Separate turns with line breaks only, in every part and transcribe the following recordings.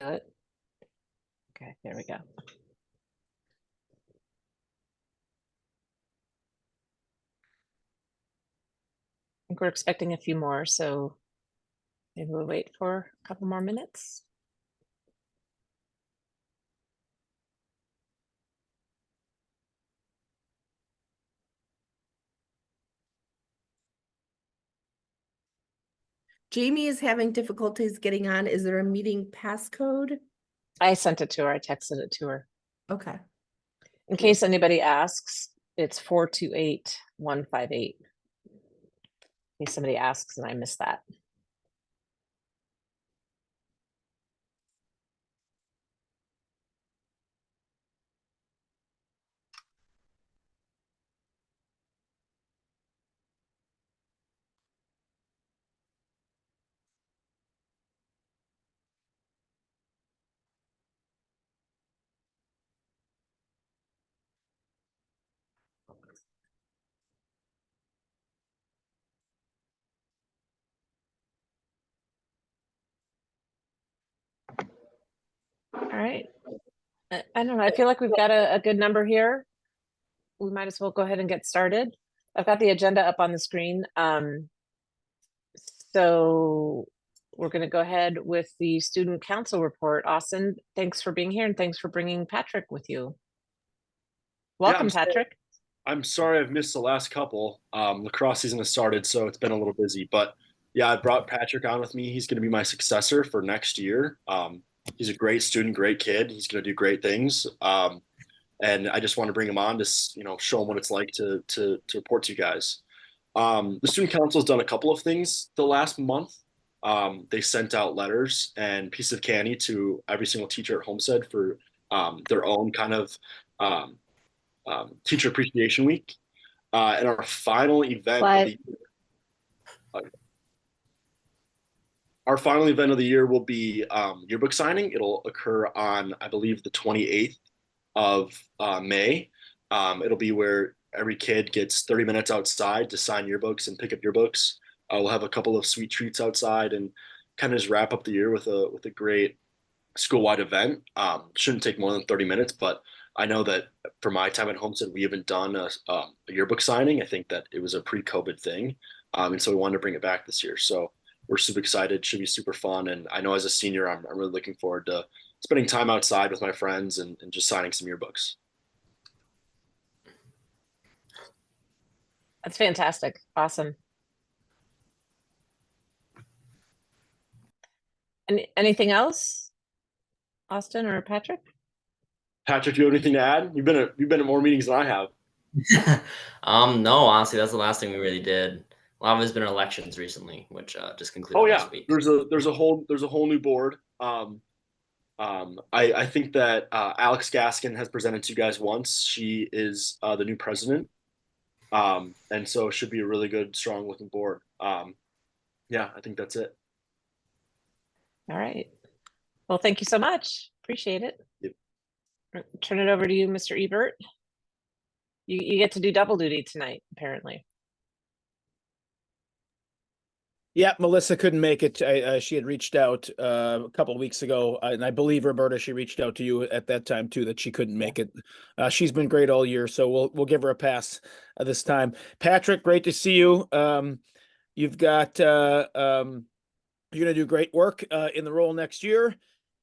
it. Okay, there we go. I think we're expecting a few more, so maybe we'll wait for a couple more minutes.
Jamie is having difficulties getting on. Is there a meeting passcode?
I sent it to her. I texted it to her.
Okay.
In case anybody asks, it's 428158. In case somebody asks and I missed that. All right. I don't know. I feel like we've got a good number here. We might as well go ahead and get started. I've got the agenda up on the screen. So we're going to go ahead with the student council report. Austin, thanks for being here and thanks for bringing Patrick with you. Welcome, Patrick.
I'm sorry I've missed the last couple. Lacrosse season has started, so it's been a little busy. But yeah, I brought Patrick on with me. He's going to be my successor for next year. He's a great student, great kid. He's going to do great things. And I just want to bring him on to show him what it's like to report to you guys. The student council has done a couple of things the last month. They sent out letters and pieces of candy to every single teacher at Homestead for their own kind of Teacher Appreciation Week. And our final event of the year will be yearbook signing. It'll occur on, I believe, the 28th of May. It'll be where every kid gets 30 minutes outside to sign yearbooks and pick up yearbooks. We'll have a couple of sweet treats outside and kind of just wrap up the year with a great school-wide event. Shouldn't take more than 30 minutes, but I know that for my time at Homestead, we haven't done a yearbook signing. I think that it was a pre-COVID thing. And so we wanted to bring it back this year. So we're super excited. Should be super fun. And I know as a senior, I'm really looking forward to spending time outside with my friends and just signing some yearbooks.
That's fantastic. Awesome. Anything else, Austin or Patrick?
Patrick, you have anything to add? You've been at more meetings than I have.
No, honestly, that's the last thing we really did. A lot of it's been elections recently, which just concluded last week.
There's a whole new board. I think that Alex Gaskin has presented to you guys once. She is the new president. And so it should be a really good, strong looking board. Yeah, I think that's it.
All right. Well, thank you so much. Appreciate it.
Yep.
Turn it over to you, Mr. Ebert. You get to do double duty tonight, apparently.
Yeah, Melissa couldn't make it. She had reached out a couple of weeks ago, and I believe, Roberta, she reached out to you at that time too, that she couldn't make it. She's been great all year, so we'll give her a pass this time. Patrick, great to see you. You've got you're gonna do great work in the role next year,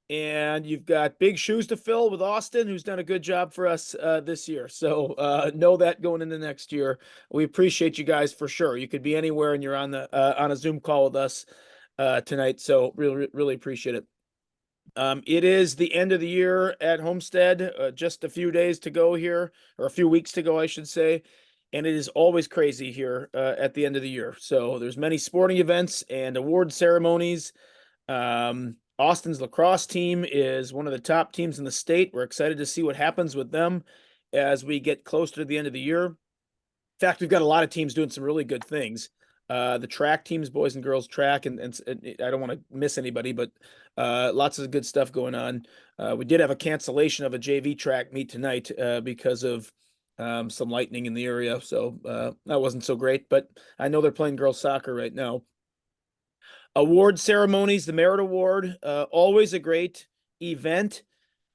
and you've got big shoes to fill with Austin, who's done a good job for us this year. So know that going into next year. We appreciate you guys for sure. You could be anywhere and you're on a Zoom call with us tonight. So really appreciate it. It is the end of the year at Homestead, just a few days to go here, or a few weeks to go, I should say. And it is always crazy here at the end of the year. So there's many sporting events and award ceremonies. Austin's lacrosse team is one of the top teams in the state. We're excited to see what happens with them as we get closer to the end of the year. In fact, we've got a lot of teams doing some really good things. The track teams, boys and girls track, and I don't want to miss anybody, but lots of good stuff going on. We did have a cancellation of a JV track meet tonight because of some lightning in the area. So that wasn't so great, but I know they're playing girls soccer right now. Award ceremonies, the Merit Award, always a great event.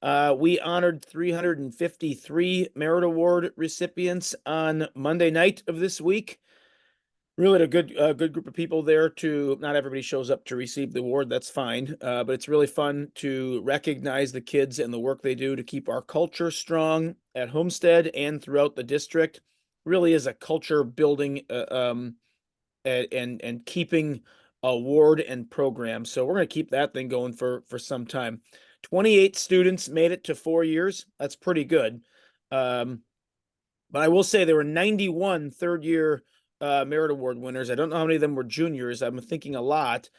We honored 353 Merit Award recipients on Monday night of this week. Really a good group of people there. Not everybody shows up to receive the award, that's fine. But it's really fun to recognize the kids and the work they do to keep our culture strong at Homestead and throughout the district. Really is a culture building and keeping award and program. So we're going to keep that thing going for some time. 28 students made it to 4 years. That's pretty good. But I will say there were 91 third-year Merit Award winners. I don't know how many of them were juniors. I'm thinking a lot.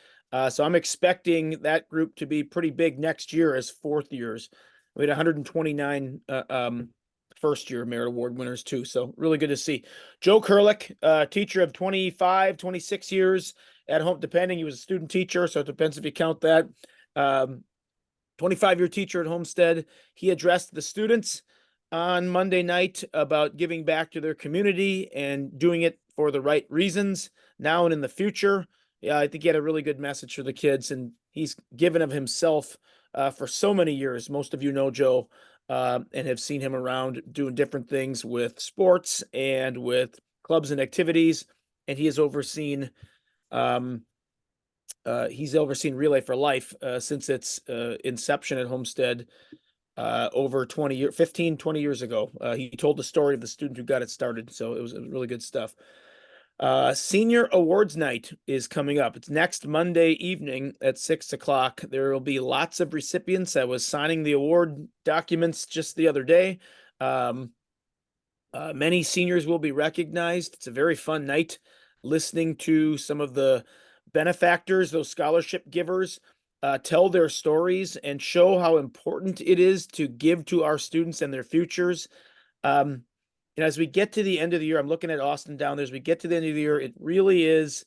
So I'm expecting that group to be pretty big next year as fourth years. We had 129 first-year Merit Award winners too. So really good to see. Joe Kurlick, teacher of 25, 26 years at home, depending. He was a student teacher, so it depends if you count that. 25-year teacher at Homestead. He addressed the students on Monday night about giving back to their community and doing it for the right reasons now and in the future. Yeah, I think he had a really good message for the kids, and he's given of himself for so many years. Most of you know Joe and have seen him around doing different things with sports and with clubs and activities. And he has overseen Relay for Life since its inception at Homestead over 15, 20 years ago. He told the story of the student who got it started. So it was really good stuff. Senior Awards Night is coming up. It's next Monday evening at 6 o'clock. There will be lots of recipients. I was signing the award documents just the other day. Many seniors will be recognized. It's a very fun night listening to some of the benefactors, those scholarship givers, tell their stories and show how important it is to give to our students and their futures. And as we get to the end of the year, I'm looking at Austin down there. As we get to the end of the year, it really is,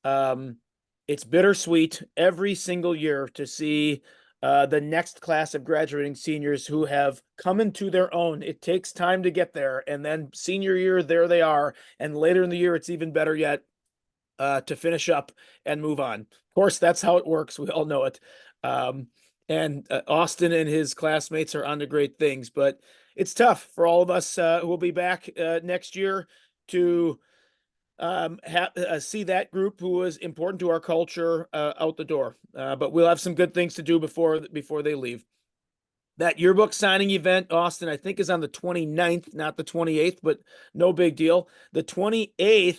it's bittersweet every single year to see the next class of graduating seniors who have come into their own. It takes time to get there. And then senior year, there they are. And later in the year, it's even better yet to finish up and move on. Of course, that's how it works. We all know it. And Austin and his classmates are on to great things, but it's tough for all of us who will be back next year to see that group who was important to our culture out the door. But we'll have some good things to do before they leave. That yearbook signing event, Austin, I think is on the 29th, not the 28th, but no big deal. The 28th,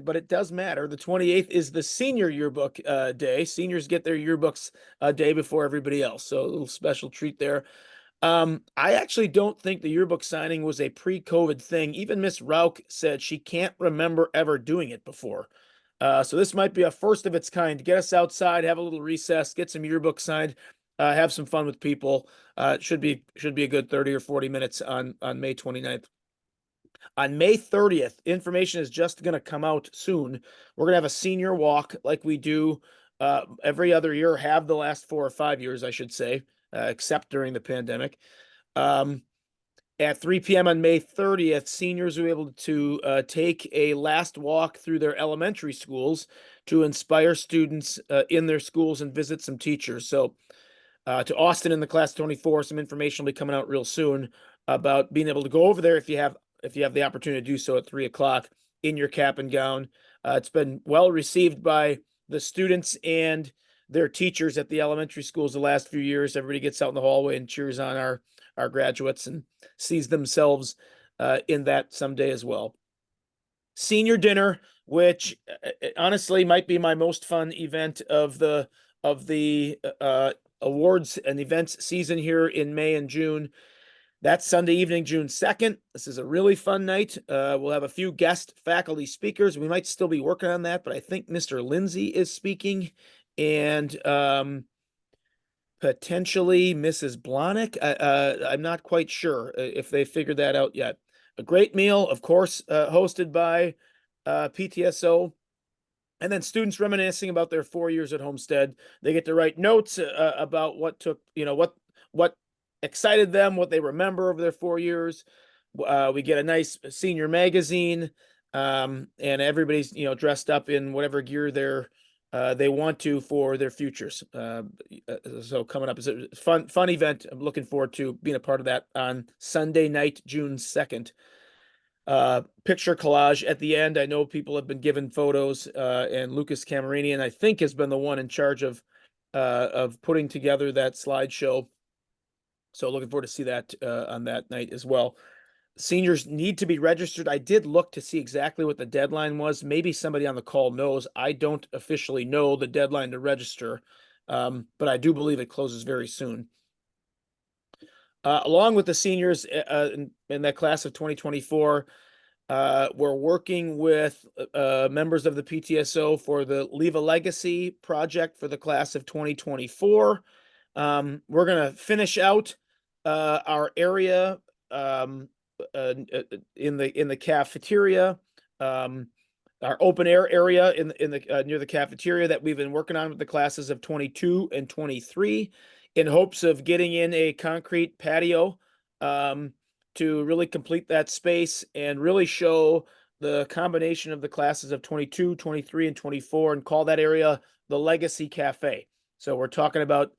but it does matter. The 28th is the senior yearbook day. Seniors get their yearbooks a day before everybody else. So a little special treat there. I actually don't think the yearbook signing was a pre-COVID thing. Even Miss Rauch said she can't remember ever doing it before. So this might be a first of its kind. Get us outside, have a little recess, get some yearbook signed, have some fun with people. It should be a good 30 or 40 minutes on May 29th. On May 30th, information is just going to come out soon. We're going to have a senior walk like we do every other year, have the last 4 or 5 years, I should say, except during the pandemic. At 3 p.m. on May 30th, seniors will be able to take a last walk through their elementary schools to inspire students in their schools and visit some teachers. So to Austin in the class 24, some information will be coming out real soon about being able to go over there if you have the opportunity to do so at 3 o'clock in your cap and gown. It's been well received by the students and their teachers at the elementary schools the last few years. Everybody gets out in the hallway and cheers on our graduates and sees themselves in that someday as well. Senior dinner, which honestly might be my most fun event of the awards and events season here in May and June. That's Sunday evening, June 2nd. This is a really fun night. We'll have a few guest faculty speakers. We might still be working on that, but I think Mr. Lindsay is speaking and potentially Mrs. Blahnik. I'm not quite sure if they figured that out yet. A great meal, of course, hosted by PTSO. And then students reminiscing about their 4 years at Homestead. They get to write notes about what excited them, what they remember of their 4 years. We get a nice senior magazine, and everybody's dressed up in whatever gear they want to for their futures. So coming up is a fun event. I'm looking forward to being a part of that on Sunday night, June 2nd. Picture collage at the end. I know people have been given photos, and Lucas Camerini, and I think has been the one in charge of putting together that slideshow. So looking forward to see that on that night as well. Seniors need to be registered. I did look to see exactly what the deadline was. Maybe somebody on the call knows. I don't officially know the deadline to register, but I do believe it closes very soon. Along with the seniors in that class of 2024, we're working with members of the PTSO for the Leave a Legacy project for the class of 2024. We're going to finish out our area in the cafeteria, our open air area in the near the cafeteria that we've been working on with the classes of 22 and 23, in hopes of getting in a concrete patio to really complete that space and really show the combination of the classes of 22, 23, and 24, and call that area the Legacy Cafe. So we're talking about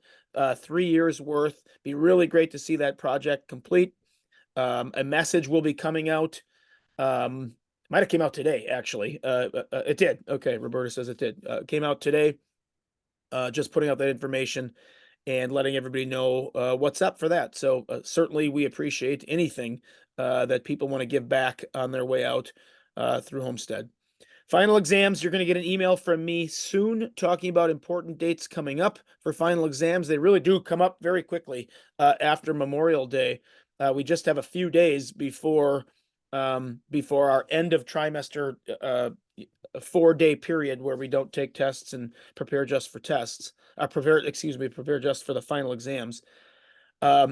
3 years worth. Be really great to see that project complete. A message will be coming out. Might have came out today, actually. It did. Okay, Roberta says it did. Came out today. Just putting out that information and letting everybody know what's up for that. So certainly we appreciate anything that people want to give back on their way out through Homestead. Final exams, you're going to get an email from me soon talking about important dates coming up for final exams. They really do come up very quickly after Memorial Day. We just have a few days before our end of trimester 4-day period where we don't take tests and prepare just for tests. Prepare just for the final exams.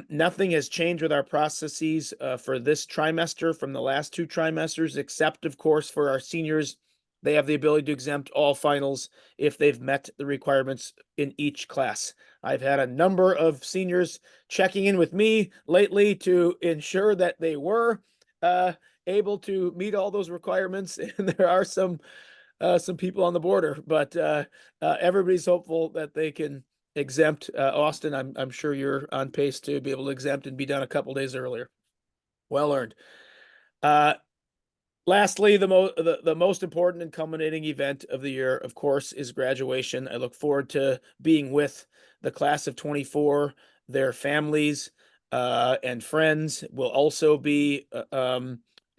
Nothing has changed with our processes for this trimester from the last 2 trimesters, except of course for our seniors. They have the ability to exempt all finals if they've met the requirements in each class. I've had a number of seniors checking in with me lately to ensure that they were able to meet all those requirements. And there are some people on the border, but everybody's hopeful that they can exempt. Austin, I'm sure you're on pace to be able to exempt and be done a couple days earlier. Well earned. Lastly, the most important and culminating event of the year, of course, is graduation. I look forward to being with the class of 24, their families and friends. Will also be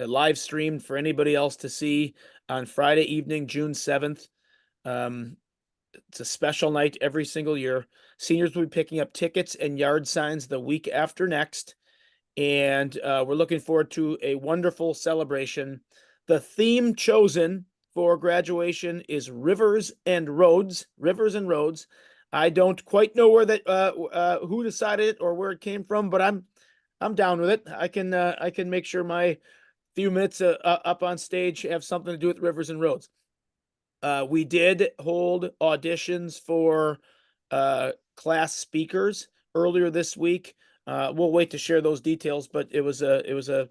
live streamed for anybody else to see on Friday evening, June 7th. It's a special night every single year. Seniors will be picking up tickets and yard signs the week after next. And we're looking forward to a wonderful celebration. The theme chosen for graduation is Rivers and Roads. Rivers and Roads. I don't quite know where that who decided it or where it came from, but I'm down with it. I can make sure my few minutes up on stage have something to do with Rivers and Roads. We did hold auditions for class speakers earlier this week. We'll wait to share those details, but it was a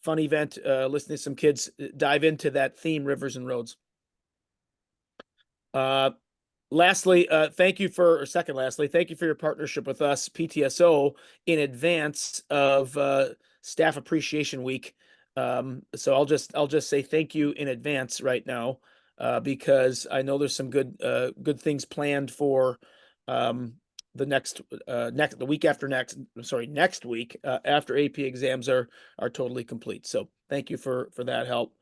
fun event. Listening to some kids dive into that theme, Rivers and Roads. Lastly, thank you for your partnership with us, PTSO, in advance of Staff Appreciation Week. So I'll just say thank you in advance right now, because I know there's some good things planned for next week after AP exams are totally complete. So thank you for that help.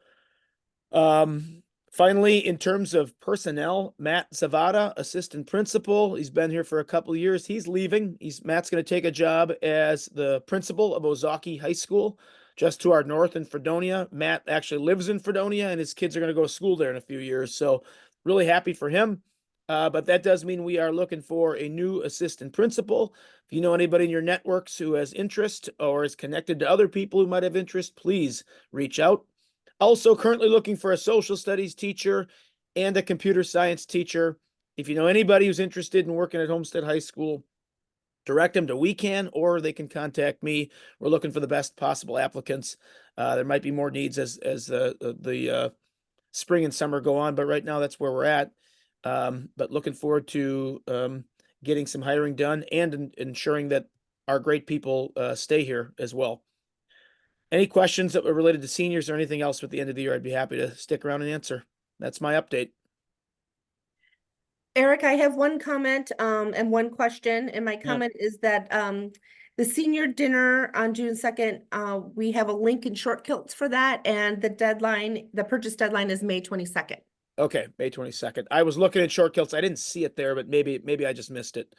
Finally, in terms of personnel, Matt Zavada, assistant principal, he's been here for a couple of years. He's leaving. Matt's going to take a job as the principal of Ozaki High School, just to our north in Fredonia. Matt actually lives in Fredonia, and his kids are going to go to school there in a few years. So really happy for him. But that does mean we are looking for a new assistant principal. If you know anybody in your networks who has interest or is connected to other people who might have interest, please reach out. Also currently looking for a social studies teacher and a computer science teacher. If you know anybody who's interested in working at Homestead High School, direct them to WeCan, or they can contact me. We're looking for the best possible applicants. There might be more needs as the spring and summer go on, but right now that's where we're at. But looking forward to getting some hiring done and ensuring that our great people stay here as well. Any questions that were related to seniors or anything else at the end of the year, I'd be happy to stick around and answer. That's my update.
Eric, I have one comment and one question, and my
Yeah.
comment is that the senior dinner on June 2nd, we have a link in Short Kilts for that, and the deadline, the purchase deadline is May 22nd.
Okay, May 22nd. I was looking at Short Kilts. I didn't see it there, but maybe I just missed it.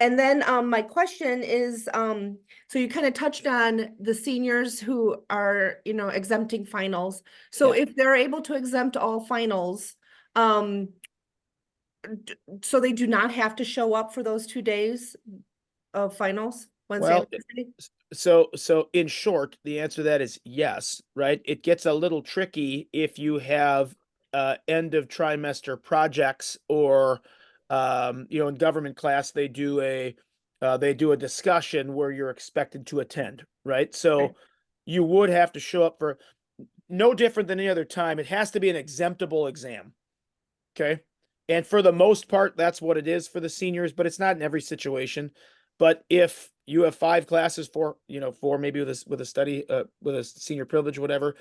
And then my question is, so you kind of touched on the seniors who are, you know, exempting finals. So
Yeah.
if they're able to exempt all finals, so they do not have to show up for those 2 days of finals, Wednesday and
Well,
Thursday?
So in short, the answer to that is yes, right? It gets a little tricky if you have end of trimester projects or in government class they do a discussion where you're expected to attend, right? So
Right.
you would have to show up for no different than any other time. It has to be an exemptable exam. Okay. And for the most part, that's what it is for the seniors, but it's not in every situation. But if you have 5 classes for maybe with a study, with a senior privilege, whatever,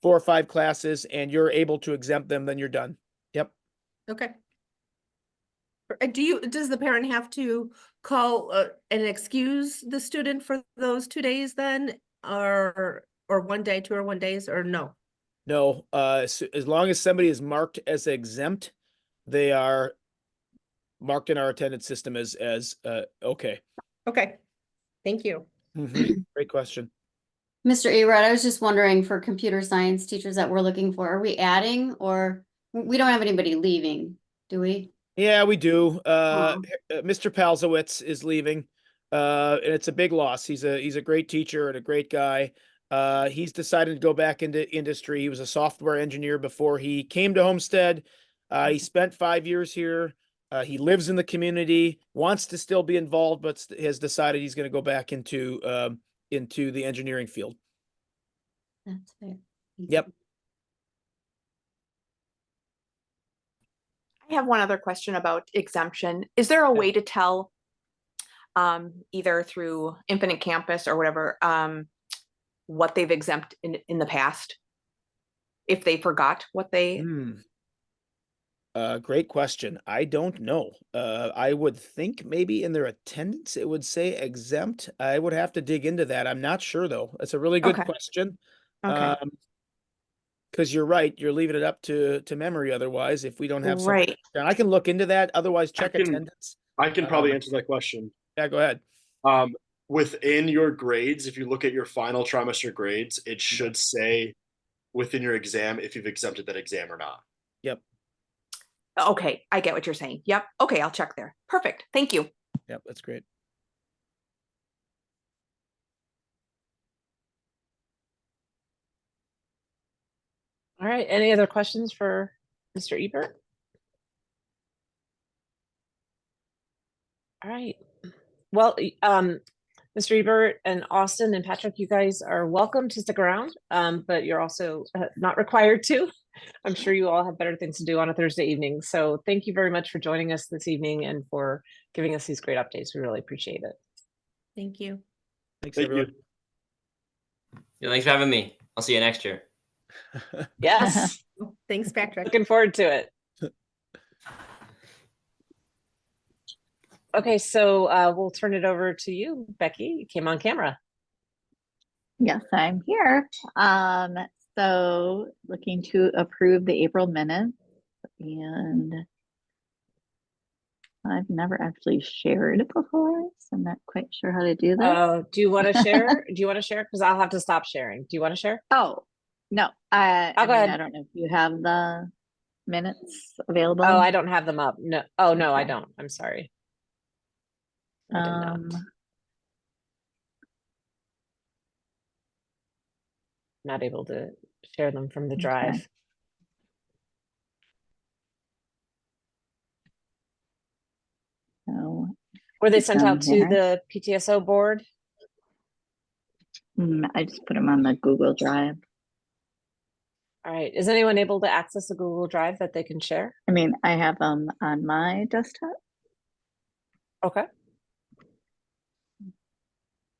4 or 5 classes, and you're able to exempt them, then you're done. Yep.
Okay. Does the parent have to call and excuse the student for those 2 days then? Or 1 day, 2 or 1 days, or no?
No, as long as somebody is marked as exempt, they are marked in our attendance system as okay.
Okay, thank you.
Great question.
Mr. Ebert, I was just wondering for computer science teachers that we're looking for, are we adding or we don't have anybody leaving, do we?
Yeah, we do.
Oh.
Mr. Palzowitz is leaving, and it's a big loss. He's a great teacher and a great guy. He's decided to go back into industry. He was a software engineer before he came to Homestead. He spent 5 years here. He lives in the community, wants to still be involved, but has decided he's going to go back into the engineering field.
That's fair.
Yep.
I have one other question about exemption. Is there a way to tell, either through Infinite Campus or whatever, what they've exempted in the past? If they forgot what they...
Great question. I don't know. I would think maybe in their attendance it would say exempt. I would have to dig into that. I'm not sure though. That's a really good
Okay.
question.
Okay.
Because you're right, you're leaving it up to memory otherwise if we don't have something.
Right.
I can look into that. Otherwise, check attendance.
I can probably answer that question.
Yeah, go ahead.
Within your grades, if you look at your final trimester grades, it should say within your exam if you've exempted that exam or not.
Yep.
Okay, I get what you're saying. Yep. Okay, I'll check there. Perfect. Thank you.
Yep, that's great.
All right, any other questions for Mr. Ebert? All right. Well, Mr. Ebert and Austin and Patrick, you guys are welcome to stick around, but you're also not required to. I'm sure you all have better things to do on a Thursday evening. So thank you very much for joining us this evening and for giving us these great updates. We really appreciate it.
Thank you.
Thanks,
Thank
everyone.
Yeah, thanks for having me. I'll see you next year.
Yes,
Thanks, Patrick.
looking forward to it. Okay, so we'll turn it over to you, Becky. You came on camera.
Yes, I'm here. So looking to approve the April minutes, and I've never actually shared it before, so I'm not quite sure how to do that.
Do you want to share? Do you want to share? Because I'll have to stop sharing. Do you want to share?
Oh, no, I
go
mean,
ahead.
I don't know if you have the minutes available.
Oh, I don't have them up. No. Oh, no, I
Okay.
don't. I'm sorry. I did not. Not able to share them from the drive.
Okay. So
Were they
It's
sent
down
out to
here.
the PTSO board?
I just put them on the Google Drive.
All right. Is anyone able to access a Google Drive that they can share?
I mean, I have them on my desktop.
Okay.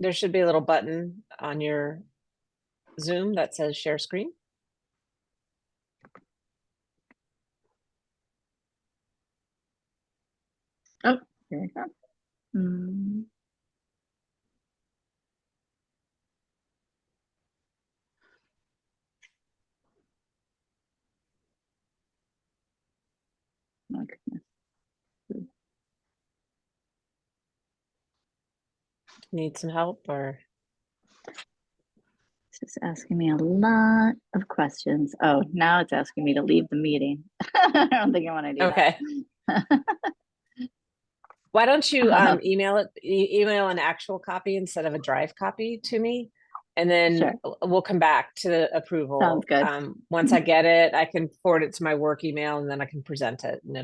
There should be a little button on your Zoom that says share screen.
Oh, here I go. Hmm. Oh, goodness.
Need some help or?
It's just asking me a lot of questions. Oh, now it's asking me to leave the meeting. I don't think I want to do
Okay.
that.
Why don't you
Uh-huh.
email email an actual copy instead of a Drive copy to me, and then
Sure.
we'll come back to the approval.
Sounds good.
Once I get it, I can forward it to my work email, and then I can present it, and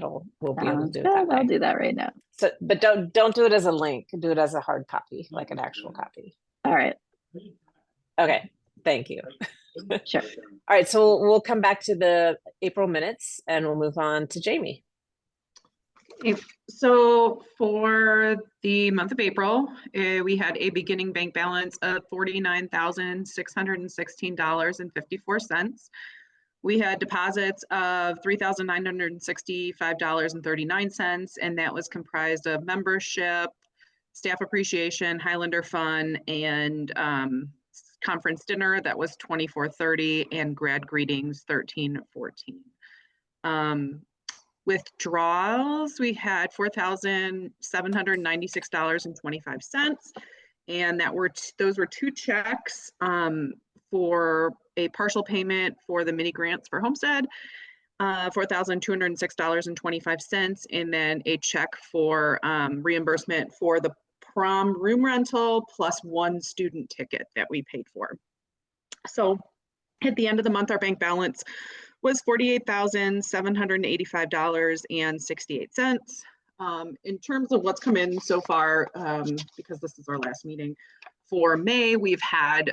we'll be able to
Sounds
do it
good.
that way.
I'll do that right now.
So, but don't do it as a link. Do it as a hard copy, like an actual copy.
All right.
Okay. Thank you.
Sure.
All right. So we'll come back to the April minutes, and we'll move on to Jamie.
So for the month of April, we had a beginning bank balance of $49,616.54. We had deposits of $3,965.39, and that was comprised of membership, staff appreciation, Highlander Fund, and conference dinner that was $24.30, and grad greetings $13.14. Withdrawals, we had $4,796.25, and those were two checks for a partial payment for the mini grants for Homestead, $4,206.25, and then a check for reimbursement for the prom room rental plus one student ticket that we paid for. So at the end of the month, our bank balance was $48,785.68. In terms of what's come in so far, because this is our last meeting for May, we've had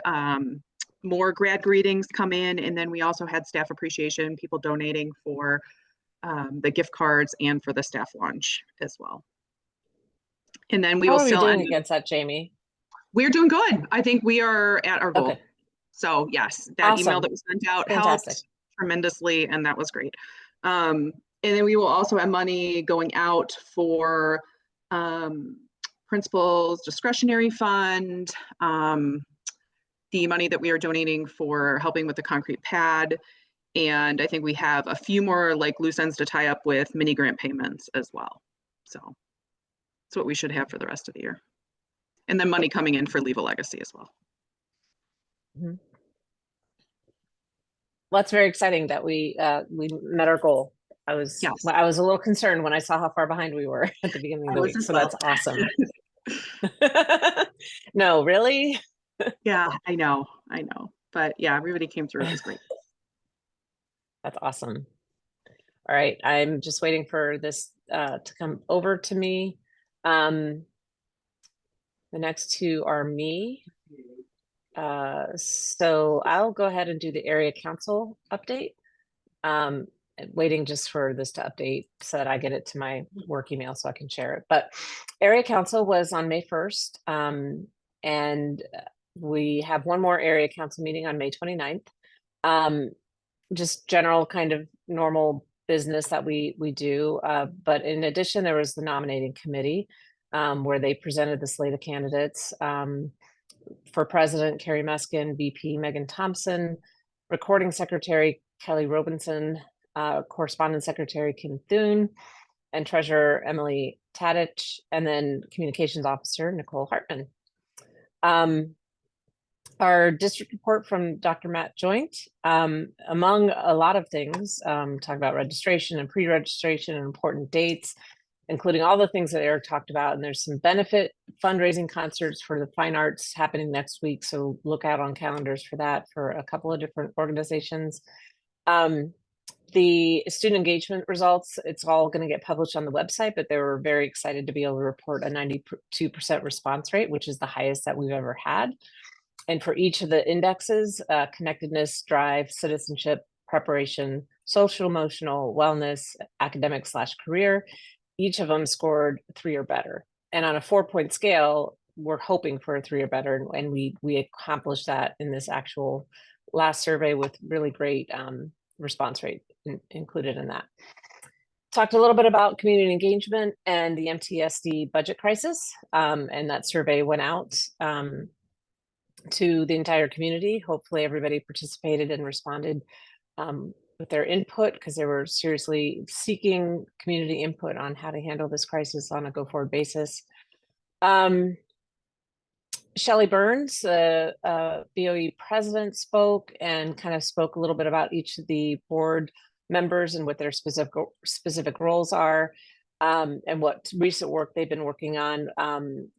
more grad greetings come in, and then we also had staff appreciation, people donating for the gift cards and for the staff lunch as well. And then we
How
will
are we
still
doing against that, Jamie?
We're doing good. I think we are at our goal.
Okay.
So yes, that email
Awesome.
that was sent out
Fantastic.
helped tremendously, and that was great. And then we will also have money going out for principal's discretionary fund, the money that we are donating for helping with the concrete pad. And I think we have a few more like loose ends to tie up with mini grant payments as well. So that's what we should have for the rest of the year. And then money coming in for Leave a Legacy as well.
Mm-hmm. Well, that's very exciting that we met our goal. I was a little concerned when I saw how far behind we were at the beginning of the week. So that's awesome. No, really?
Yeah, I know. But yeah, everybody came through. It was great.
That's awesome. All right. I'm just waiting for this to come over to me. The next two are me. So I'll go ahead and do the area council update. Waiting just for this to update so that I get it to my work email so I can share it. But area council was on May 1st. And we have one more area council meeting on May 29th. Just general kind of normal business that we do. But in addition, there was the nominating committee where they presented the slate of candidates. For President, Carrie Meskin, VP Megan Thompson, Recording Secretary Kelly Robinson, Correspondence Secretary Kim Thune, and Treasurer Emily Tadich, and then Communications Officer Nicole Hartman. Our district report from Dr. Matt Joint, among a lot of things, talk about registration and pre-registration and important dates, including all the things that Eric talked about. And there's some benefit fundraising concerts for the fine arts happening next week. So look out on calendars for that for a couple of different organizations. The student engagement results, it's all going to get published on the website, but they were very excited to be able to report a 92% response rate, which is the highest that we've ever had. And for each of the indexes, connectedness, drive, citizenship, preparation, social emotional wellness, academic/career. Each of them scored 3 or better. And on a 4-point scale, we're hoping for a 3 or better. And we accomplished that in this actual last survey with really great response rate included in that. Talked a little bit about community engagement and the MTSD budget crisis. And that survey went out to the entire community. Hopefully everybody participated and responded with their input, because they were seriously seeking community input on how to handle this crisis on a go-forward basis. Shelley Burns, BOE president, spoke and kind of spoke a little bit about each of the board members and what their specific roles are, and what recent work they've been working on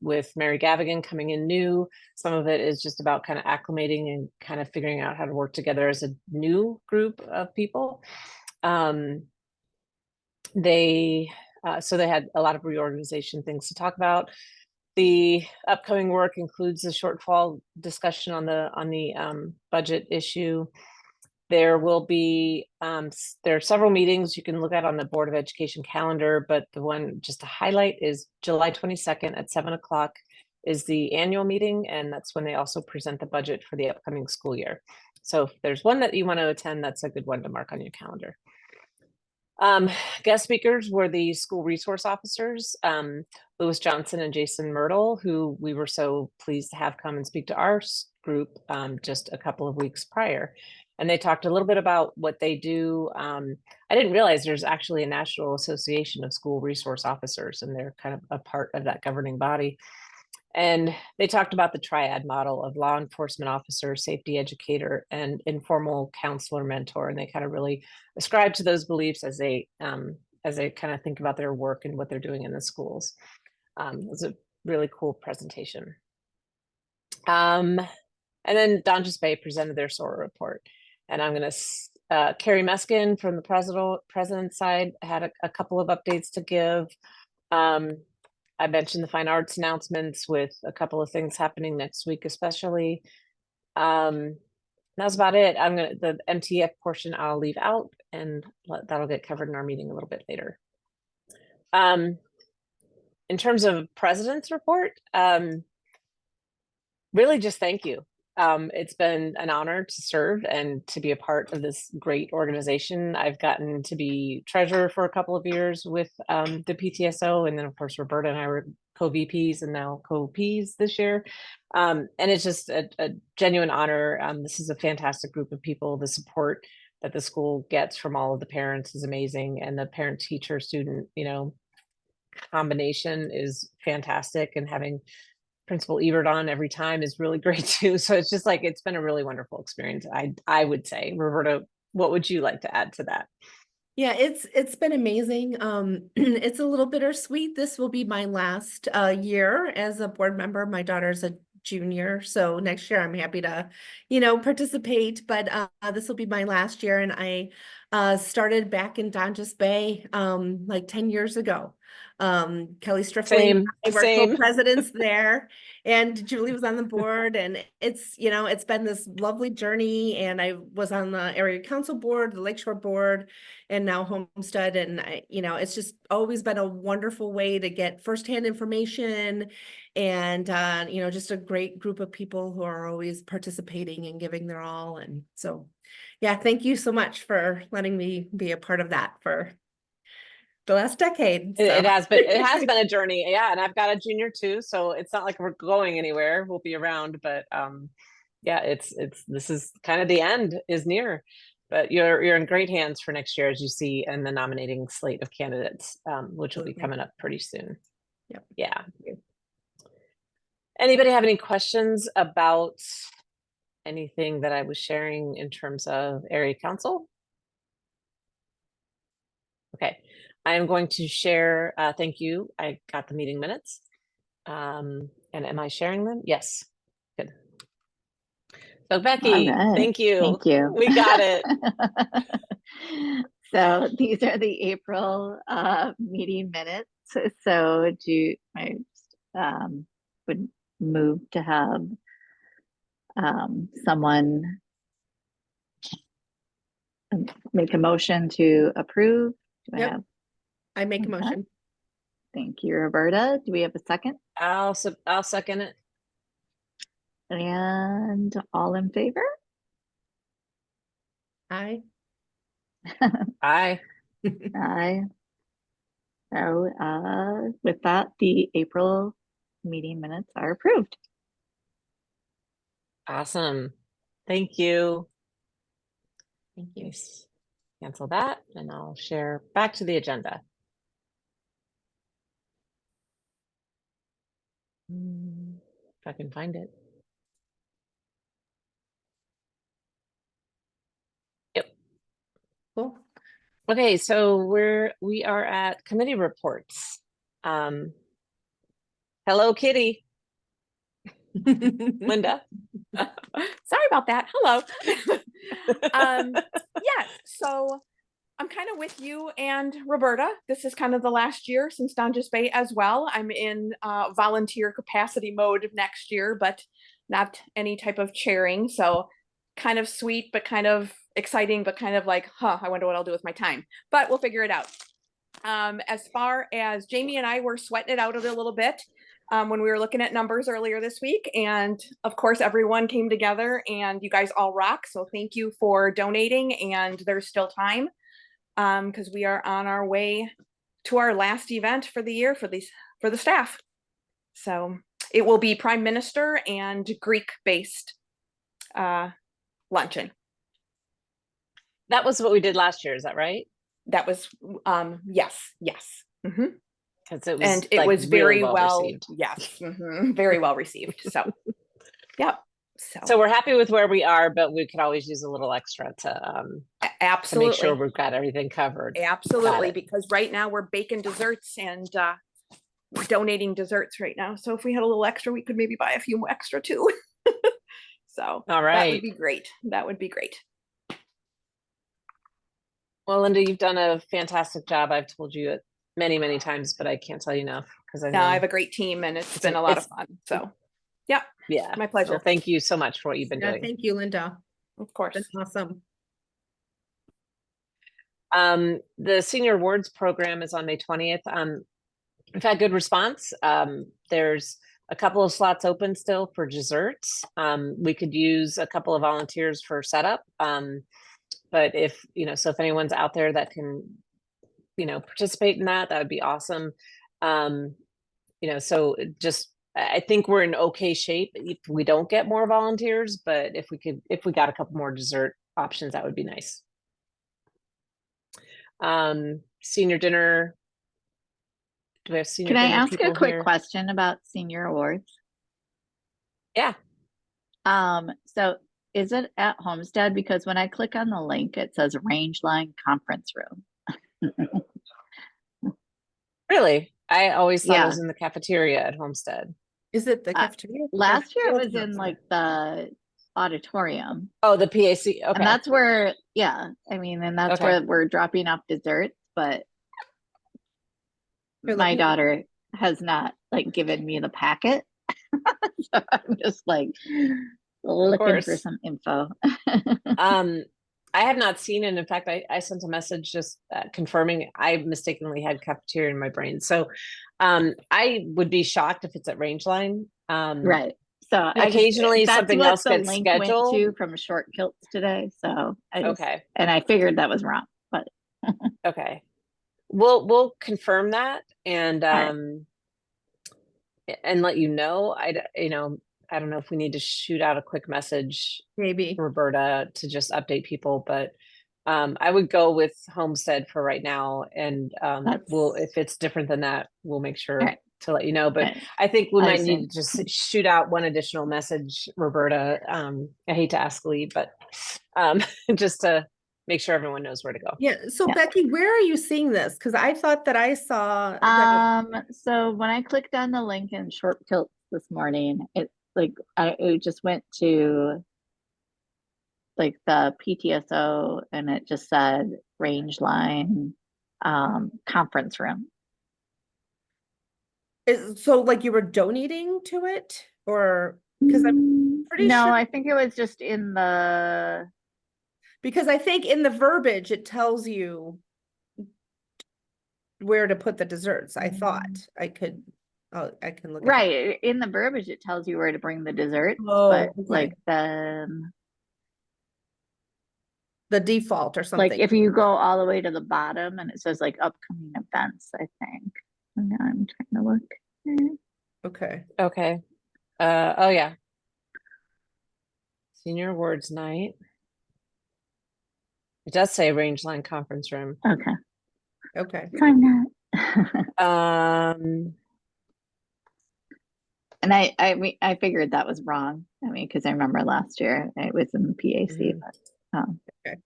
with Mary Gavigan coming in new. Some of it is just about kind of acclimating and kind of figuring out how to work together as a new group of people. They had a lot of reorganization things to talk about. The upcoming work includes a shortfall discussion on the budget issue. There will be there are several meetings you can look at on the Board of Education calendar, but the one just to highlight is July 22nd at 7 o'clock is the annual meeting, and that's when they also present the budget for the upcoming school year. So if there's one that you want to attend, that's a good one to mark on your calendar. Guest speakers were the school resource officers, Louis Johnson and Jason Myrtle, who we were so pleased to have come and speak to our group just a couple of weeks prior. And they talked a little bit about what they do. I didn't realize there's actually a National Association of School Resource Officers, and they're kind of a part of that governing body. And they talked about the triad model of law enforcement officer, safety educator, and informal counselor mentor. And they kind of really ascribe to those beliefs as they kind of think about their work and what they're doing in the schools. It was a really cool presentation. And then Don Bay presented their SOAR report. And I'm going to, Carrie Meskin from the president's side had a couple of updates to give. I mentioned the fine arts announcements with a couple of things happening next week, especially. That's about it. The MTF portion I'll leave out, and that'll get covered in our meeting a little bit later. In terms of president's report, really just thank you. It's been an honor to serve and to be a part of this great organization. I've gotten to be treasurer for a couple of years with the PTSO, and then of course Roberta and I were co-VPs and now co-Ps this year. And it's just a genuine honor. This is a fantastic group of people. The support that the school gets from all of the parents is amazing, and the parent teacher student combination is fantastic, and having Principal Ebert on every time is really great too. So it's just like, it's been a really wonderful experience. I would say. Roberta, what would you like to add to that?
Yeah, it's been amazing. It's a little bittersweet. This will be my last year as a board member. My daughter's a junior, so next year I'm happy to, participate. But this will be my last year, and I started back in Donjas Bay like 10 years ago. Kelly Striffling, I were co-presidents there, and Julie was on the board, and it's been this lovely journey. And I was on the area council board, the Lakeshore board, and now Homestead, and it's just always been a wonderful way to get firsthand information, and just a great group of people who are always participating and giving their all. And so yeah, thank you so much for letting me be a part of that for the last decade. So.
It has been a journey. Yeah. And I've got a junior too, so it's not like we're going anywhere. We'll be around, but yeah, this is kind of the end is near, but you're in great hands for next year, as you see in the nominating slate of candidates, which will be coming up pretty soon.
Yep.
Yeah. Anybody have any questions about anything that I was sharing in terms of area council? Okay, I am going to share, thank you. I got the meeting minutes. And am I sharing them? Yes, good. So Becky,
Right.
thank you.
Thank you.
We got it.
So these are the April meeting minutes. So I would move to have someone make a motion to approve. Do I
Yep.
have?
I make a
Okay.
motion.
Thank you, Roberta. Do we have a second?
I'll second it.
And all in favor?
Aye.
Aye.
Aye. So, with that, the April meeting minutes are approved.
Awesome. Thank you.
Thank you.
Nice. Cancel that and I'll share back to the agenda. If I can find it. Yep.
Cool.
Okay, so we are at committee reports. Hello, Kitty. Linda.
Sorry about that. Hello. Yes, so I'm kind of with you and Roberta. This is kind of the last year since Donjas Bay as well. I'm in volunteer capacity mode next year, but not any type of chairing. So kind of sweet, but kind of exciting, but kind of like, I wonder what I'll do with my time. But we'll figure it out. As far as Jamie and I were sweating it out a little bit when we were looking at numbers earlier this week. And of course, everyone came together and you guys all rock. So thank you for donating. And there's still time because we are on our way to our last event for the year for the staff. So it will be Prime Minister and Greek based luncheon.
That was what we did last year, is that right?
That was yes. Mm-hmm.
Because it was,
and it
like,
was
really
very well
received.
yes, very well received. So yep.
So we're happy with where we are, but we could always use a little extra to
absolutely
make sure we've got everything covered.
Absolutely, because right now we're baking desserts and donating desserts right now. So if we had a little extra, we could maybe buy a few extra too. So
all right,
that would be great. That would be great.
Well, Linda, you've done a fantastic job. I've told you it many times, but I can't tell you enough because I know
I have a great team and it's been a lot of fun. So yeah, my pleasure.
Well, thank you so much for what you've been doing.
Thank you, Linda.
Of course.
That's awesome.
The senior awards program is on May 20th. We've had good response. There's a couple of slots open still for desserts. We could use a couple of volunteers for setup. But if, so if anyone's out there that can, participate in that, that would be awesome. So I think we're in okay shape if we don't get more volunteers, but if we got a couple more dessert options, that would be nice. Senior dinner. Do we have senior dinner?
Can I ask a quick
here?
question about senior awards?
Yeah.
So is it at Homestead? Because when I click on the link, it says Range Line Conference Room.
Really? I always thought it
Yeah.
was in the cafeteria at Homestead.
Is it the cafeteria?
Last year it was in like the auditorium.
Oh, the PAC. Okay.
And that's where, and that's where we're dropping off desserts, but my daughter has not given me the packet. So I'm just looking for some info.
I have not seen it. In fact, I sent a message just confirming. I mistakenly had cafeteria in my brain. So I would be shocked if it's at Rangeline.
Right. So
occasionally something else gets
link
scheduled.
went to from Short Kilts today. So
okay.
And I figured that was wrong, but
okay. We'll confirm that and let you know. I don't know if we need to shoot out a quick message,
maybe
Roberta, to just update people, but I would go with Homestead for right now. And if it's different than that, we'll make sure to let you know. But I think we might need to just shoot out one additional message, Roberta. I hate to ask Lee, but just to make sure everyone knows where to go.
Yeah. So Becky, where are you seeing this? Because I thought that I saw.
So when I clicked on the link in Short Kilts this morning, it just went to the PTSO and it just said Range Line conference room.
So you were donating to it, or because I'm pretty sure.
No, I think it was just in the
Because I think in the verbiage, it tells you where to put the desserts. I thought I could, oh, I can look at that.
Right. In the verbiage, it tells you where to bring the desserts,
Oh,
but
okay.
like the
default or
like
something.
if you go all the way to the bottom and it says like upcoming events, I think. And now I'm trying to look.
Okay.
Okay. Oh yeah. Senior awards night. It does say Rangeline Conference Room.
Okay.
Okay.
Find that. And I figured that was wrong. I mean, because I remember last year it was in the PAC, but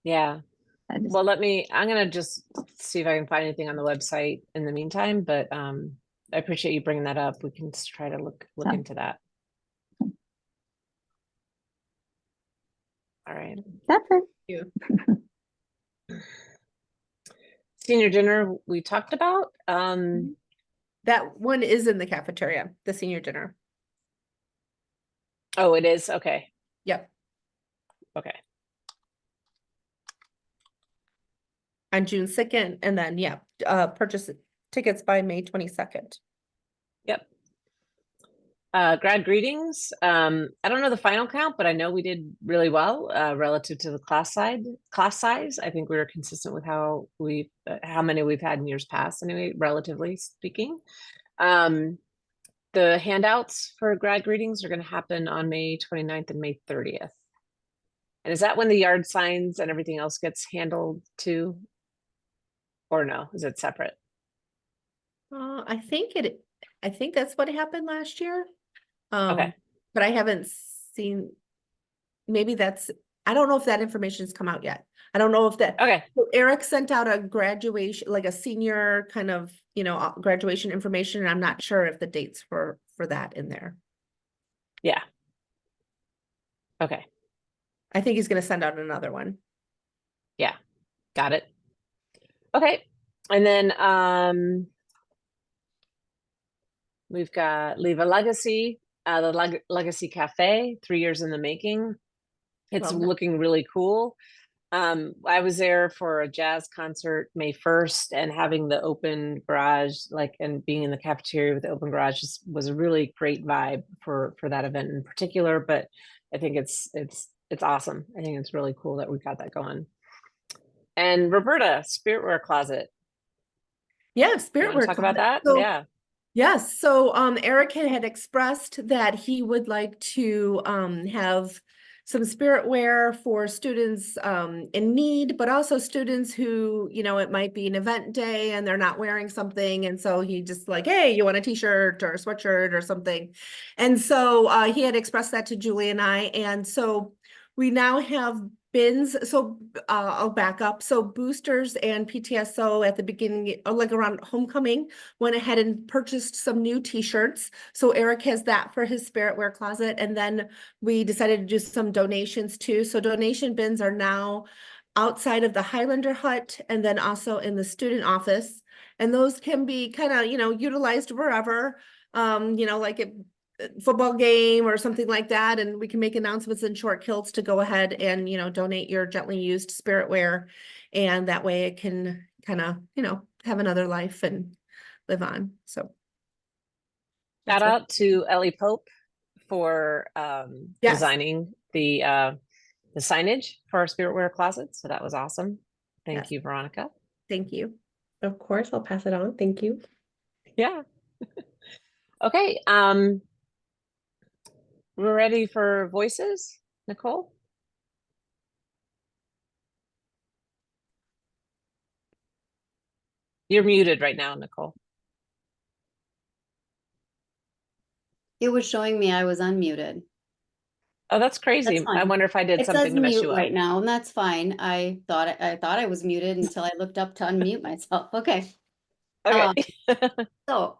Yeah.
I just
Well, I'm gonna just see if I can find anything on the website in the meantime, but I appreciate you bringing that up. We can try to look
So.
into that. All right.
that's it.
You.
Senior dinner we talked about.
That one is in the cafeteria, the senior dinner.
Oh, it is. Okay.
Yep.
Okay.
On June 2nd, and then, yeah, purchase tickets by May 22nd.
Yep. Grad greetings. I don't know the final count, but I know we did really well relative to the class size. I think we were consistent with how many we've had in years past, anyway, relatively speaking. The handouts for grad greetings are going to happen on May 29th and May 30th. And is that when the yard signs and everything else gets handled too? Or no, is it separate?
I think that's what happened last year.
Okay.
But I haven't seen, maybe I don't know if that information's come out yet. I don't know if that.
Okay.
So Eric sent out a graduation, like a senior kind of, graduation information, and I'm not sure if the dates for that in there.
Yeah. Okay.
I think he's gonna send out another one.
Yeah. Got it. Okay. And then we've got Leave a Legacy, the Legacy Cafe, 3 years in the making. It's
Well done.
looking really cool. I was there for a jazz concert May 1st, and having the open garage, and being in the cafeteria with the open garage was a really great vibe for that event in particular. But I think it's awesome. I think it's really cool that we got that going. And Roberta, Spiritware Closet.
Yeah,
You want
Spiritware
to talk about
Closet.
that?
So,
Yeah.
yes, so Eric had expressed that he would like to have some spiritware for students in need, but also students who, it might be an event day and they're not wearing something. And so he just like, hey, you want a t-shirt or a sweatshirt or something? And so he had expressed that to Julie and I. And so we now have bins. So I'll back up. So boosters and PTSO at the beginning, like around homecoming, went ahead and purchased some new t-shirts. So Eric has that for his Spiritware Closet. And then we decided to do some donations too. So donation bins are now outside of the Highlander hut and then also in the student office. And those can be kind of, utilized wherever, like it football game or something like that, and we can make announcements in short kilts to go ahead and donate your gently used spiritware, and that way it can kind of have another life and live on. So
Shout out to Ellie Pope for
Yes.
designing the signage for our Spiritware Closet. So that was awesome. Thank
Yes.
you, Veronica.
Thank you.
Of course, I'll pass it on. Thank you.
Yeah. Okay. We're ready for voices. Nicole? You're muted right now, Nicole.
It was showing me I was unmuted.
Oh, that's crazy.
That's fine.
I wonder if I did
It
something
says
to mess
mute
you up.
right now, and that's fine. I thought I was muted until I looked up to unmute myself. Okay.
Okay.
So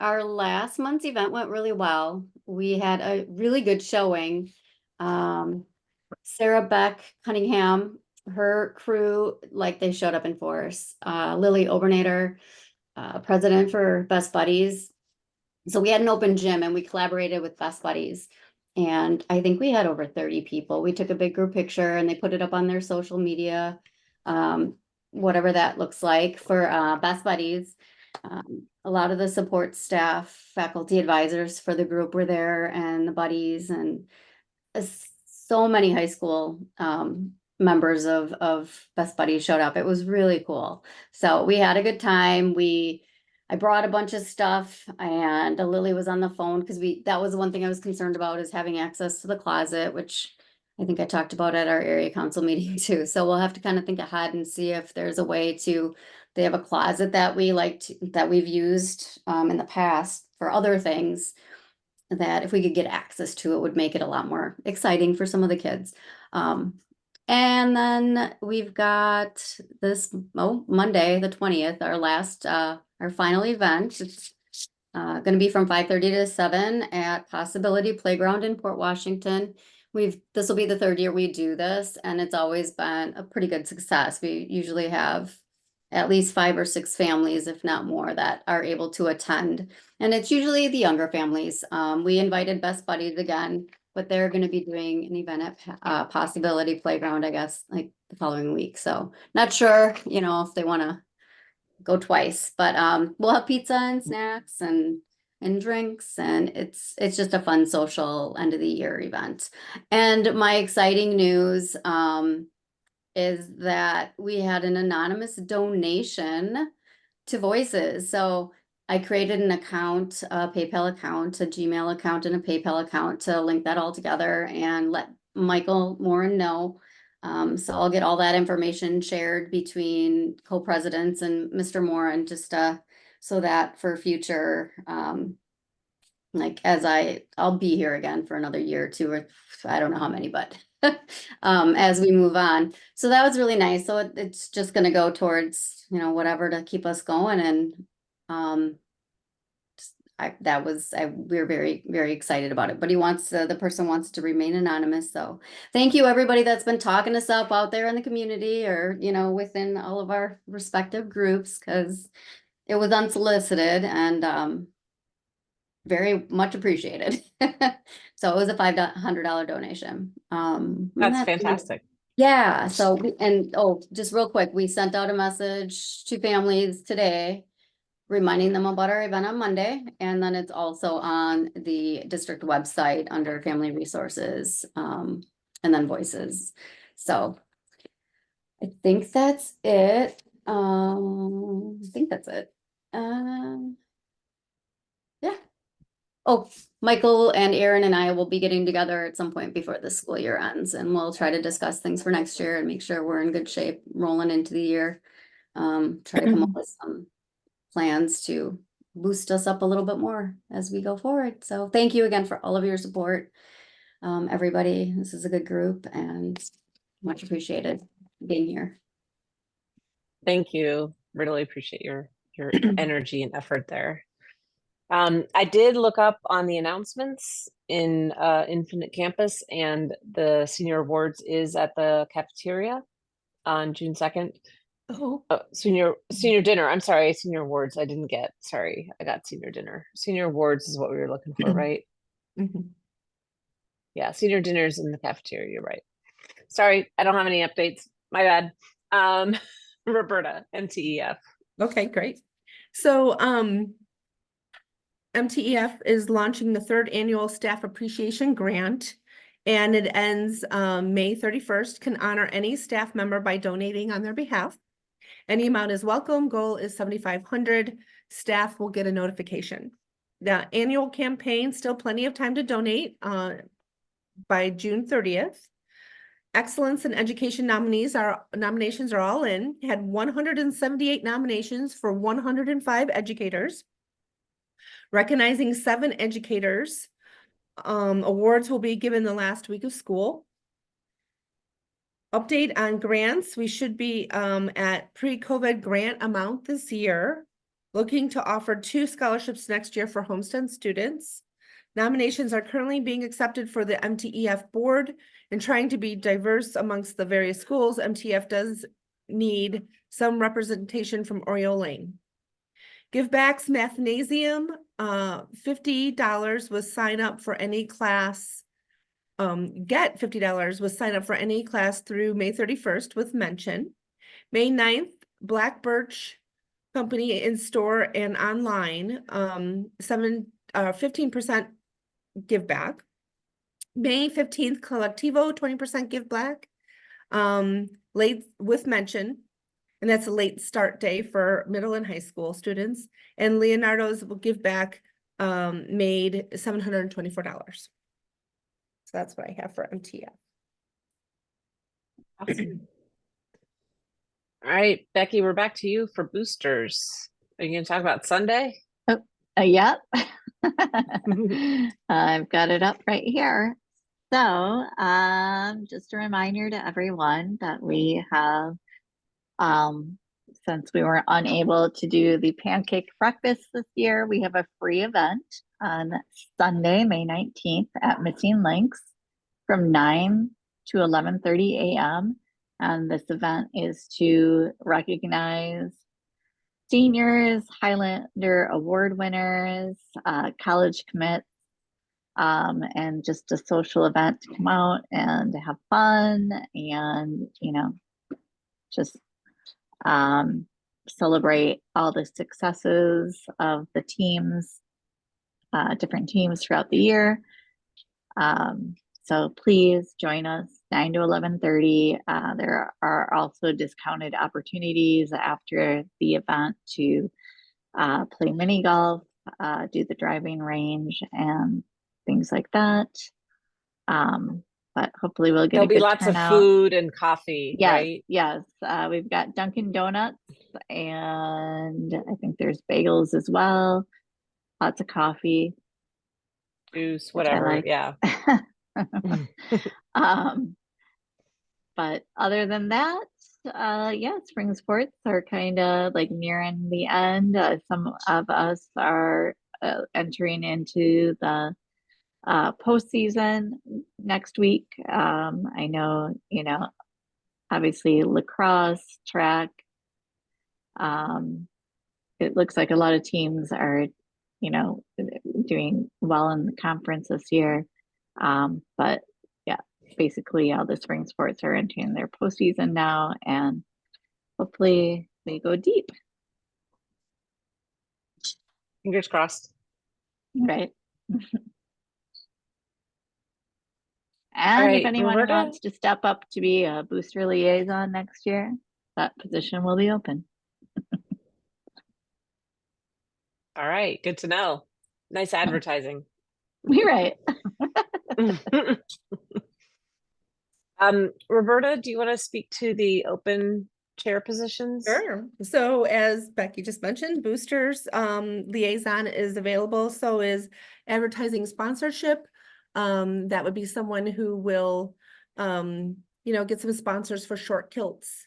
our last month's event went really well. We had a really good showing. Sarah Beck Cunningham, her crew, they showed up in force. Lily Obernader, president for Best Buddies. So we had an open gym and we collaborated with Best Buddies. And I think we had over 30 people. We took a big group picture and they put it up on their social media, whatever that looks like for Best Buddies. A lot of the support staff, faculty advisors for the group were there, and the buddies, and so many high school members of Best Buddies showed up. It was really cool. So we had a good time. I brought a bunch of stuff, and Lily was on the phone because that was the one thing I was concerned about, is having access to the closet, which I think I talked about at our area council meeting too. So we'll have to kind of think ahead and see if there's a way they have a closet that we've used in the past for other things, that if we could get access to it would make it a lot more exciting for some of the kids. And then we've got this Monday, the 20th, our final event. It's going to be from 5:30 to 7 at Possibility Playground in Port Washington. This will be the third year we do this, and it's always been a pretty good success. We usually have at least 5 or 6 families, if not more, that are able to attend. And it's usually the younger families. We invited Best Buddies again, but they're going to be doing an event at Possibility Playground, I guess, like the following week. So not sure, if they want to go twice, but we'll have pizza and snacks and drinks, and it's just a fun social end of the year event. And my exciting news is that we had an anonymous donation to Voices. So I created an account, a PayPal account, a Gmail account, and a PayPal account to link that all together and let Michael Moran know. So I'll get all that information shared between co-presidents and Mr. Moran, just so that for future, I'll be here again for another year or two, or I don't know how many, but as we move on. So that was really nice. So it's just going to go towards, whatever to keep us going. And we're very, very excited about it, but the person wants to remain anonymous. So thank you, everybody that's been talking us up out there in the community, or, within all of our respective groups, because it was unsolicited and very much appreciated. So it was a $500 donation.
That's fantastic.
Yeah. So, just real quick, we sent out a message to families today, reminding them about our event on Monday. And then it's also on the district website under family resources, and then Voices. So I think that's it. Yeah. Oh, Michael and Aaron and I will be getting together at some point before the school year ends, and we'll try to discuss things for next year and make sure we're in good shape rolling into the year. Try to come up with some plans to boost us up a little bit more as we go forward. So thank you again for all of your support. Everybody, this is a good group and much appreciated being here.
Thank you. Really appreciate your energy and effort there. I did look up on the announcements in Infinite Campus, and the Senior Awards is at the cafeteria on June 2nd. Oh, senior dinner. I'm sorry, Senior Awards. I didn't get. Sorry, I got senior dinner. Senior Awards is what we were looking for, right?
Mm-hmm.
Yeah, senior dinner's in the cafeteria. You're right. Sorry, I don't have any updates. My bad. Roberta, MTEF.
Okay, great. So MTEF is launching the 3rd annual staff appreciation grant, and it ends May 31st. Can honor any staff member by donating on their behalf. Any amount is welcome. Goal is $7,500. Staff will get a notification. The annual campaign, still plenty of time to donate by June 30th. Excellence in Education nominations are all in. Had 178 nominations for 105 educators. Recognizing 7 educators. Awards will be given the last week of school. Update on grants. We should be at pre-COVID grant amount this year. Looking to offer 2 scholarships next year for Homestead students. Nominations are currently being accepted for the MTEF board, and trying to be diverse amongst the various schools. MTEF does need some representation from Oriole Lane. Givebacks Mathnasium, $50 was sign up for any class get $50 was sign up for any class through May 31st with mention. May 9th, Black Birch Company in store and online, 15% give back. May 15th, Collectivo, 20% give back. Late with mention, and that's a late start day for middle and high school students. And Leonardo's will give back, made $724. So that's what I have for MTF.
Awesome. All right, Becky, we're back to you for boosters. Are you going to talk about Sunday?
Yep. I've got it up right here. So, just a reminder to everyone that we have, since we were unable to do the pancake breakfast this year, we have a free event on Sunday, May 19th at Missing Links from 9 to 11:30 a.m. And this event is to recognize seniors, Highlander Award winners, college commits, and just a social event to come out and have fun and, just celebrate all the successes of the teams, different teams throughout the year. So please join us 9 to 11:30. There are also discounted opportunities after the event to play mini golf, do the driving range and things like that. But hopefully we'll get
There'll
a
be
good
lots
turnout.
of food and coffee,
Yes,
right?
yes. We've got Dunkin' Donuts and I think there's bagels as well. Lots of coffee.
Juice,
which I
whatever.
like.
Yeah.
But other than that, yeah, spring sports are kind of like nearing the end. Some of us are entering into the postseason next week. I know, obviously lacrosse, track. It looks like a lot of teams are, doing well in the conference this year. But yeah, basically all the spring sports are entering their postseason now, and hopefully they go deep.
Fingers crossed.
Right. And
right,
if anyone
Roberta?
wants to step up to be a booster liaison next year, that position will be open.
All right, good to know. Nice advertising.
You're right.
Roberta, do you want to speak to the open chair positions?
Sure. So as Becky just mentioned, boosters liaison is available. So is advertising sponsorship. That would be someone who will, get some sponsors for short kilts.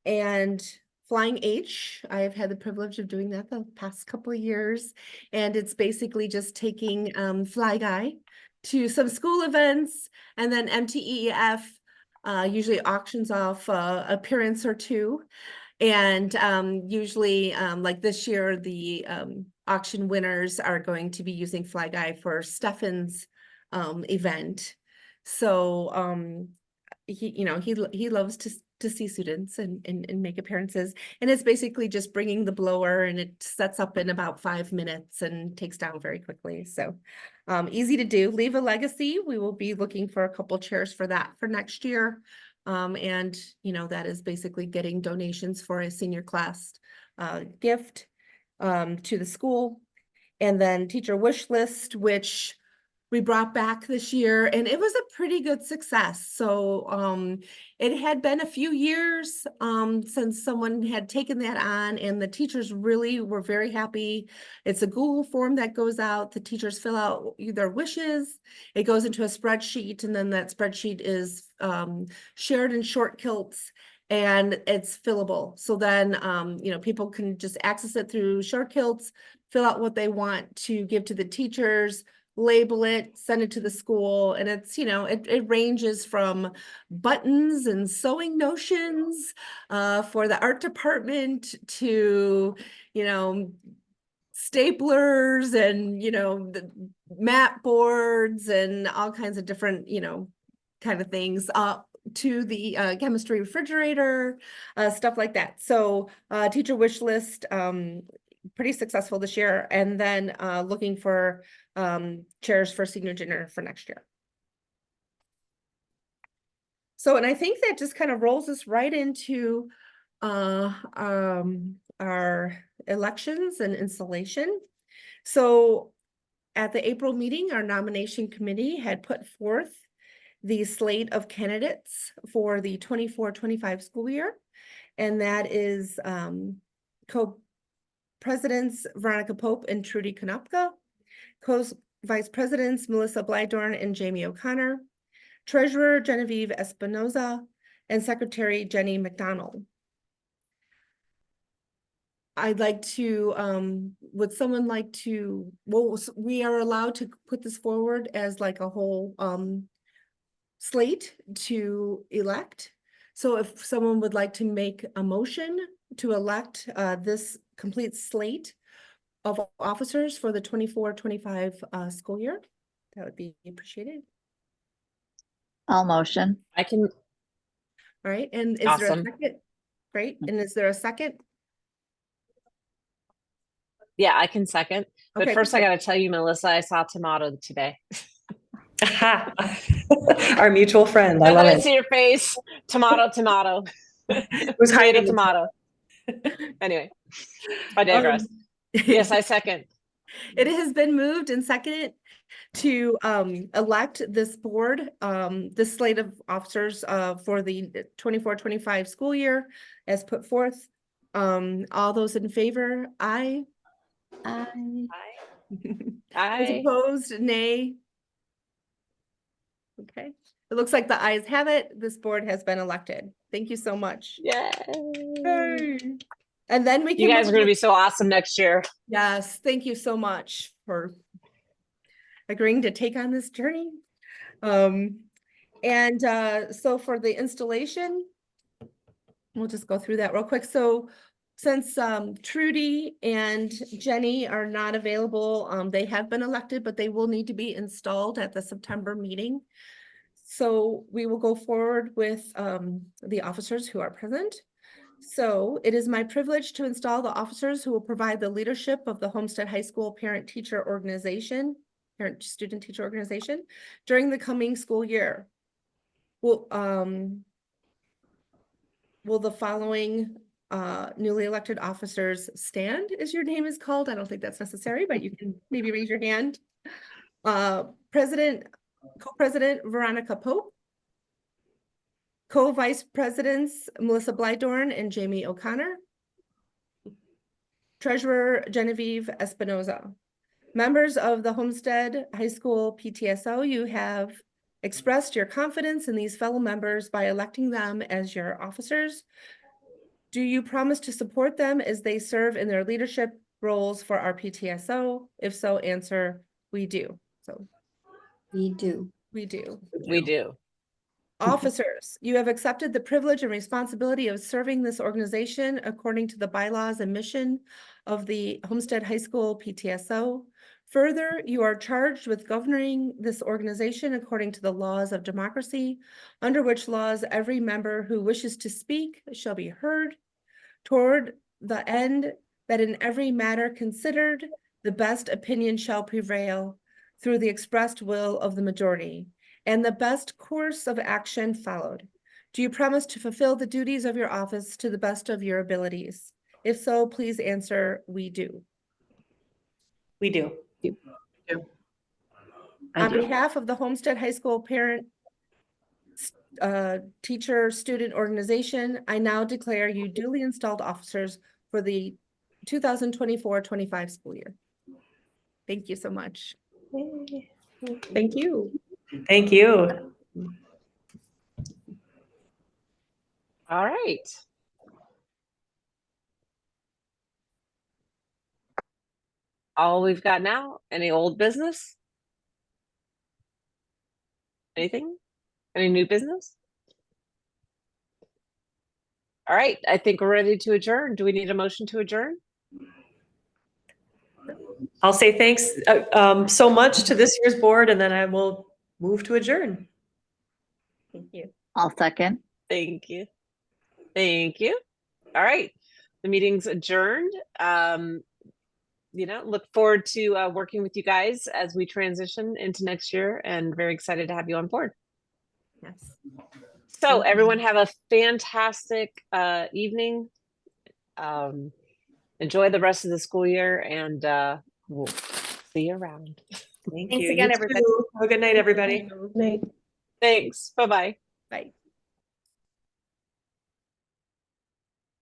And Flying H, I've had the privilege of doing that the past couple of years. And it's basically just taking Fly Guy to some school events, and then MTEF usually auctions off appearance or two. And usually, like this year, the auction winners are going to be using Fly Guy for Stefan's event. So he loves to see students and make appearances. And it's basically just bringing the blower, and it sets up in about 5 minutes and takes down very quickly. So easy to do. Leave a legacy. We will be looking for a couple chairs for that for next year. And that is basically getting donations for a senior class gift to the school. And then teacher wish list, which we brought back this year, and it was a pretty good success. So it had been a few years since someone had taken that on, and the teachers really were very happy. It's a Google form that goes out. The teachers fill out their wishes. It goes into a spreadsheet, and then that spreadsheet is shared in short kilts, and it's fillable. So then people can just access it through short kilts, fill out what they want to give to the teachers, label it, send it to the school. And it's, it ranges from buttons and sewing notions for the art department to, staplers and, the mat boards and all kinds of different, kind of things, to the chemistry refrigerator, stuff like that. So teacher wish list, pretty successful this year. And then looking for chairs for senior dinner for next year. So, and I think that just kind of rolls us right into our elections and installation. So at the April meeting, our nomination committee had put forth the slate of candidates for the 24-25 school year. And that is co-presidents Veronica Pope and Trudy Konopka, co-vice presidents Melissa Blydorn and Jamie O'Connor, treasurer Genevieve Espinoza, and secretary Jenny McDonald. I'd like to, would someone like to, well, we are allowed to put this forward as like a whole slate to elect. So if someone would like to make a motion to elect this complete slate of officers for the 24-25 school year, that would be appreciated.
I'll motion.
I can.
All right, and is there a
Awesome.
second? Great, and is there a second?
Yeah, I can second. But
Okay,
first, I
perfect.
got to tell you, Melissa, I saw Tomato today.
Our mutual friend. I
I
love
didn't
it.
see your face. Tomato.
Who's hiding?
Tomato. Anyway, I digress. Yes, I second.
It has been moved and seconded to elect this board, this slate of officers for the 24-25 school year as put forth. All those in favor, aye.
Aye.
Those
Aye.
opposed, nay. Okay, it looks like the ayes have it. This board has been elected. Thank you so much.
Yay.
Yay. And then we can.
You guys
move
are going to
on-
be so awesome next year.
Yes, thank you so much for agreeing to take on this journey. And so for the installation, we'll just go through that real quick. So since Trudy and Jenny are not available, they have been elected, but they will need to be installed at the September meeting. So we will go forward with the officers who are present. So it is my privilege to install the officers who will provide the leadership of the Homestead High School parent-student teacher organization during the coming school year. Will the following newly elected officers stand as your name is called? I don't think that's necessary, but you can maybe raise your hand. Co-President Veronica Pope. Co-Vice Presidents Melissa Blydorn and Jamie O'Connor. Treasurer Genevieve Espinoza. Members of the Homestead High School PTSO, you have expressed your confidence in these fellow members by electing them as your officers. Do you promise to support them as they serve in their leadership roles for our PTSO? If so, answer, we do. So
We do.
we do.
We do.
Officers, you have accepted the privilege and responsibility of serving this organization according to the bylaws and mission of the Homestead High School PTSO. Further, you are charged with governing this organization according to the laws of democracy, under which laws every member who wishes to speak shall be heard, toward the end that in every matter considered, the best opinion shall prevail through the expressed will of the majority, and the best course of action followed. Do you promise to fulfill the duties of your office to the best of your abilities? If so, please answer, we do.
We do.
On behalf of the Homestead High School parent, teacher, student organization, I now declare you duly installed officers for the 2024-25 school year. Thank you so much.
Thank you. Thank you.
All right. All we've got now, any old business? Anything? Any new business? All right, I think we're ready to adjourn. Do we need a motion to adjourn?
I'll say thanks so much to this year's board, and then I will move to adjourn.
Thank you.
I'll second.
Thank you. Thank you. All right. The meeting's adjourned. Look forward to working with you guys as we transition into next year, and very excited to have you on board.
Yes.
So
Thank you.
everyone have a fantastic evening. Enjoy the rest of the school year, and we'll see you around.
Thank
Thanks
you.
again,
You
everybody.
too. Have a good night, everybody.
Night.
Thanks. Bye-bye.
Bye.